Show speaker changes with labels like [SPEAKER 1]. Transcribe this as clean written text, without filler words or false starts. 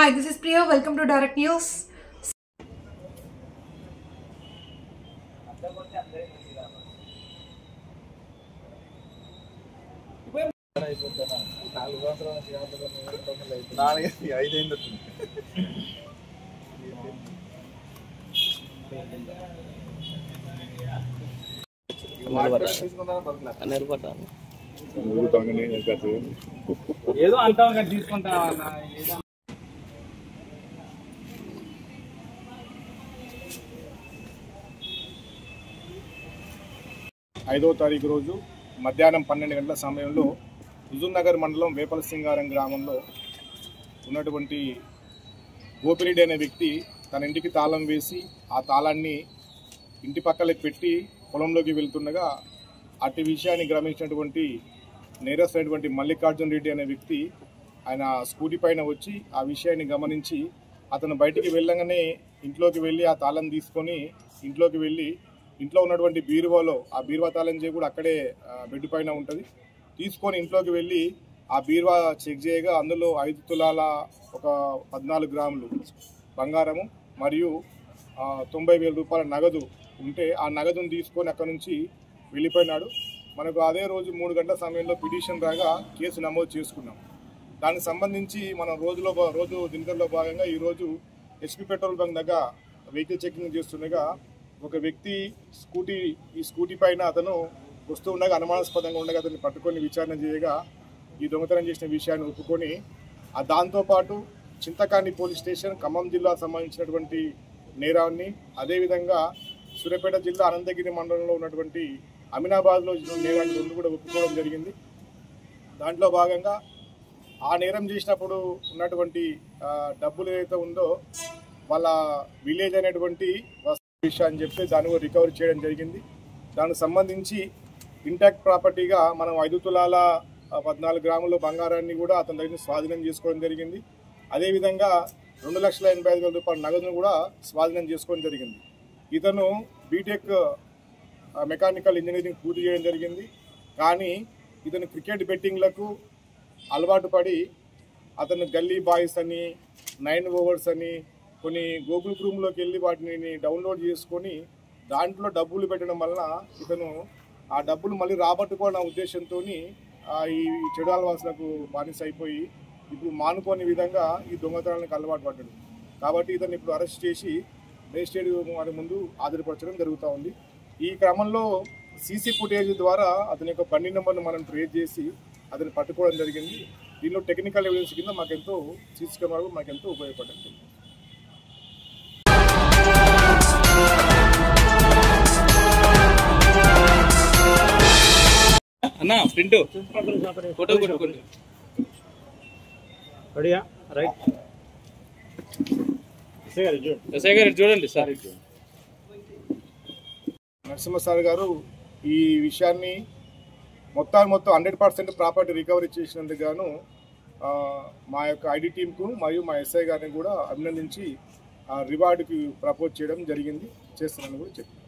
[SPEAKER 1] Hi, this is Priya. Welcome to Direct News.
[SPEAKER 2] ఏదో అంటాం కదా తీసుకుంటా
[SPEAKER 3] 5వ తారీఖు రోజు మధ్యాహ్నం 12 గంటల సమయంలో హుజూర్నగర్ మండలం వేపలసింగారం గ్రామంలో ఉన్నటువంటి గోపిరెడ్డి అనే వ్యక్తి తన ఇంటికి తాళం వేసి ఆ తాళాన్ని ఇంటి పక్కలకి పెట్టి పొలంలోకి వెళ్తుండగా అట్టి విషయాన్ని గమనించినటువంటి నేరస్తున్నటువంటి మల్లికార్జున రెడ్డి అనే వ్యక్తి ఆయన స్కూటీ పైన వచ్చి ఆ విషయాన్ని గమనించి అతను బయటికి వెళ్ళగానే ఇంట్లోకి వెళ్ళి ఆ తాళం తీసుకొని ఇంట్లోకి వెళ్ళి ఇంట్లో ఉన్నటువంటి బీరువాలో ఆ బీరువా తాళం చేయి కూడా అక్కడే బెడ్ పైన ఉంటుంది తీసుకొని ఇంట్లోకి వెళ్ళి ఆ బీరువా చెక్ చేయగా అందులో 5 తులాల ఒక 14 గ్రాములు బంగారము మరియు 90,000 రూపాయల నగదు ఉంటే ఆ నగదును తీసుకొని అక్కడ నుంచి వెళ్ళిపోయినాడు. మనకు అదే రోజు 3 గంటల సమయంలో పిటిషన్ రాగా కేసు నమోదు చేసుకున్నాం. దానికి సంబంధించి మనం రోజు దినకర్లో భాగంగా ఈరోజు ఎస్పీ పెట్రోల్ బంక్ దగ్గర వెహికల్ చెకింగ్ చేస్తుండగా ఒక వ్యక్తి స్కూటీ పైన అతను వస్తూ ఉండగా అనుమానాస్పదంగా ఉండగా అతన్ని పట్టుకొని విచారణ చేయగా ఈ దొంగతనం చేసిన విషయాన్ని ఒప్పుకొని దాంతోపాటు చింతకాని పోలీస్ స్టేషన్ ఖమ్మం జిల్లా సంబంధించినటువంటి నేరాన్ని అదేవిధంగా సూర్యాపేట జిల్లా అనంతగిరి మండలంలో ఉన్నటువంటి అమీనాబాద్లో నేరాన్ని 2 కూడా ఒప్పుకోవడం జరిగింది. దాంట్లో భాగంగా ఆ నేరం చేసినప్పుడు ఉన్నటువంటి డబ్బులు ఏదైతే ఉందో వాళ్ళ విలేజ్ అనేటువంటి విషయం అని చెప్తే దాన్ని కూడా రికవరీ చేయడం జరిగింది. దానికి సంబంధించి ఇంటాక్ట్ ప్రాపర్టీగా మనం 5 తులాల 14 గ్రాముల బంగారాన్ని కూడా అతని దగ్గర స్వాధీనం చేసుకోవడం జరిగింది. అదేవిధంగా 2,85,000 రూపాయల నగదును కూడా స్వాధీనం చేసుకోవడం జరిగింది. ఇతను బీటెక్ మెకానికల్ ఇంజనీరింగ్ పూర్తి చేయడం జరిగింది. కానీ ఇతను క్రికెట్ బెట్టింగ్లకు అలవాటు పడి అతను గల్లీ బాయ్స్ అని 9 ఓవర్స్ అని కొన్ని గూగుల్ క్రోమ్లోకి వెళ్ళి వాటిని డౌన్లోడ్ చేసుకొని దాంట్లో డబ్బులు పెట్టడం వలన ఇతను ఆ డబ్బులు మళ్ళీ రాబట్టుకోవాలన్న ఉద్దేశంతో ఈ చెడు అలవాట్లకు బానిస అయిపోయి ఇప్పుడు మానుకోని విధంగా ఈ దొంగతనాలకు అలవాటు పడ్డాడు. కాబట్టి ఇతను ఇప్పుడు అరెస్ట్ చేసి మేజిస్ట్రేట్ వారి ముందు హాజరుపరచడం జరుగుతూ ఉంది. ఈ క్రమంలో సీసీ ఫుటేజ్ ద్వారా అతని యొక్క బండి నెంబర్ను మనం ట్రేస్ చేసి అతన్ని పట్టుకోవడం జరిగింది. దీనిలో టెక్నికల్ ఎవిడెన్స్ కింద మాకెంతో సీసీ కెమెరాలు మాకెంతో ఉపయోగపడింది.
[SPEAKER 2] అన్నా ప్రింట్ ఫోటో రైట్ చూడండి సార్.
[SPEAKER 3] నరసింహ సార్ గారు ఈ విషయాన్ని మొత్తం 100% ప్రాపర్టీ రికవరీ చేసినందుకు గాను మా యొక్క ఐడి టీంకు మరియు మా ఎస్ఐ గారిని కూడా అభినందించి రివార్డుకి ప్రపోజ్ చేయడం జరిగింది. చేస్తున్నానని కూడా చెప్పారు.